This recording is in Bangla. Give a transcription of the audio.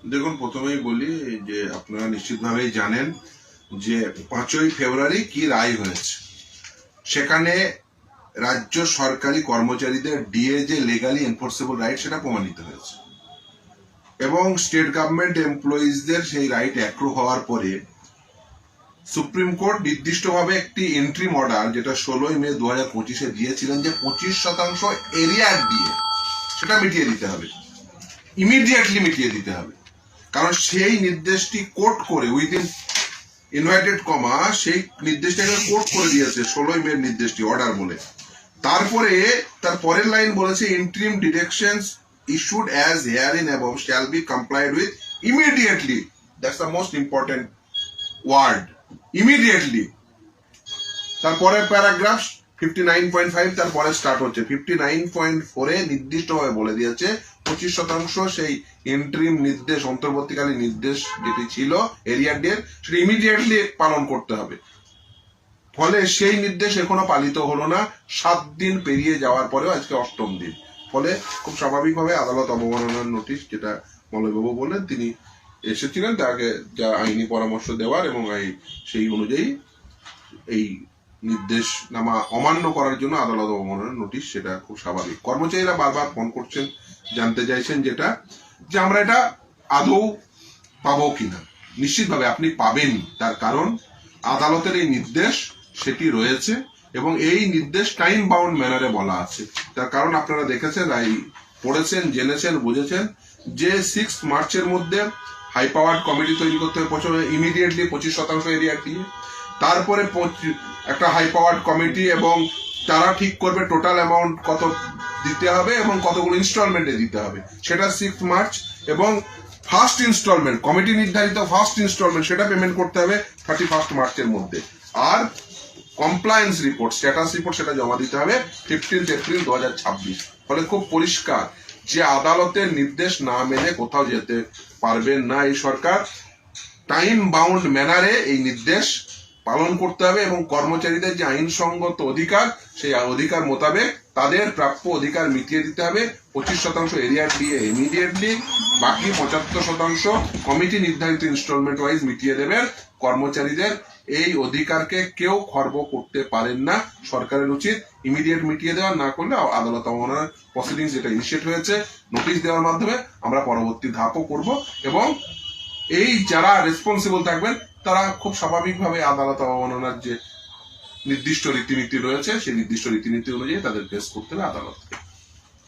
দেখুন, প্রথমেই বলি যে আপনারা নিশ্চিতভাবেই জানেন যে 5ই ফেব্রুয়ারি কি রায় হয়েছে। সেখানে রাজ্য সরকারি কর্মচারীদের ডিএ যে লিগালি এনফোর্সেবল রাইট সেটা প্রমাণিত হয়েছে, এবং স্টেট গভর্নমেন্ট এমপ্লয়িজদের সেই রাইট অ্যাপ্রুভ হওয়ার পরে সুপ্রিম কোর্ট নির্দিষ্টভাবে একটি এন্ট্রিম অর্ডার, যেটা 16ই মে 2025-এ দিয়েছিলেন, যে 25% এরিয়ার ডিএ সেটা মিটিয়ে দিতে হবে, ইমিডিয়েটলি মিটিয়ে দিতে হবে। কারণ সেই নির্দেশটি কোর্ট করে উইদিন ইনভাইটেড কমা সেই নির্দেশটাকে কোর্ট করে দিয়েছে 16ই মে নির্দেশটি অর্ডার বলে। তারপরে তার পরের লাইন বলেছে, interim directions issued as herein above shall be complied with immediately. That's the most important word, immediately. তারপরে প্যারাগ্রাফ 59.5 তারপরে স্টার্ট হচ্ছে 59.4-এ নির্দিষ্টভাবে বলে দিয়েছে 25% সেই ইন্টারিম নির্দেশ, অন্তর্বর্তীকালীন নির্দেশ যেটি ছিল এরিয়া ডে, সেটা ইমিডিয়েটলি পালন করতে হবে। ফলে সেই নির্দেশ এখনো পালিত হলো না, 7 দিন পেরিয়ে যাওয়ার পরেও আজকে 8ম দিন। ফলে খুব স্বাভাবিকভাবে আদালত অবমাননার নোটিশ, যেটা মলয়বাবু বললেন, তিনি এসেছিলেন তাকে যা আইনি পরামর্শ দেওয়ার, এবং সেই অনুযায়ী এই নির্দেশনামা অমান্য করার জন্য আদালত অবমাননার নোটিশ, সেটা খুব স্বাভাবিক। কর্মচারীরা বারবার ফোন করছেন, জানতে চাইছেন যেটা, যে আমরা এটা আদৌ পাবো কিনা। নিশ্চিতভাবে আপনি পাবেন, তার কারণ আদালতের এই নির্দেশ সেটি রয়েছে, এবং এই নির্দেশ টাইম বাউন্ড ম্যানারে বলা আছে। তার কারণ আপনারা দেখেছেন, পড়েছেন, জেনেছেন, বুঝেছেন যে 6 মার্চের মধ্যে হাই পাওয়ার্ড কমিটি তৈরি করতে হবে, ইমিডিয়েটলি 25% এরিয়া দিয়ে। তারপরে একটা হাই পাওয়ার্ড কমিটি, এবং তারা ঠিক করবে টোটাল অ্যামাউন্ট কত দিতে হবে এবং কতগুলো ইনস্টলমেন্টে দিতে হবে, সেটা 6 মার্চ। এবং ফার্স্ট ইনস্টলমেন্ট, কমিটি নির্ধারিত ফার্স্ট ইনস্টলমেন্ট, সেটা পেমেন্ট করতে হবে 31 মার্চের মধ্যে। আর কমপ্লায়েন্স রিপোর্ট, স্ট্যাটাস রিপোর্ট, সেটা জমা দিতে হবে 15 এপ্রিল 2026। ফলে খুব পরিষ্কার যে আদালতের নির্দেশ না মেনে কোথাও যেতে পারবেন না এই সরকার। টাইম বাউন্ড ম্যানারে এই নির্দেশ পালন করতে হবে, এবং কর্মচারীদের যে আইনসঙ্গত অধিকার, সেই অধিকার মোতাবেক তাদের প্রাপ্য অধিকার মিটিয়ে দিতে হবে। 25% এরিয়া দিয়ে ইমিডিয়েটলি, বাকি 75% কমিটি নির্ধারিত ইনস্টলমেন্ট ওয়াইজ মিটিয়ে দেবেন। কর্মচারীদের এই অধিকারকে কেউ খর্ব করতে পারেন না। সরকারের উচিত ইমিডিয়েট মিটিয়ে দেওয়া, না করলে আদালত অবমাননার প্রসিডিংস যেটা ইনিশিয়েট হয়েছে নোটিশ দেওয়ার মাধ্যমে আমরা পরবর্তী ধাপও করব, এবং এই যারা রেসপন্সিবল থাকবেন তারা খুব স্বাভাবিকভাবে আদালত অবমাননার যে নির্দিষ্ট রীতিনীতি রয়েছে সেই নির্দিষ্ট রীতিনীতি অনুযায়ী তাদের ফেস করতে হবে আদালতকে।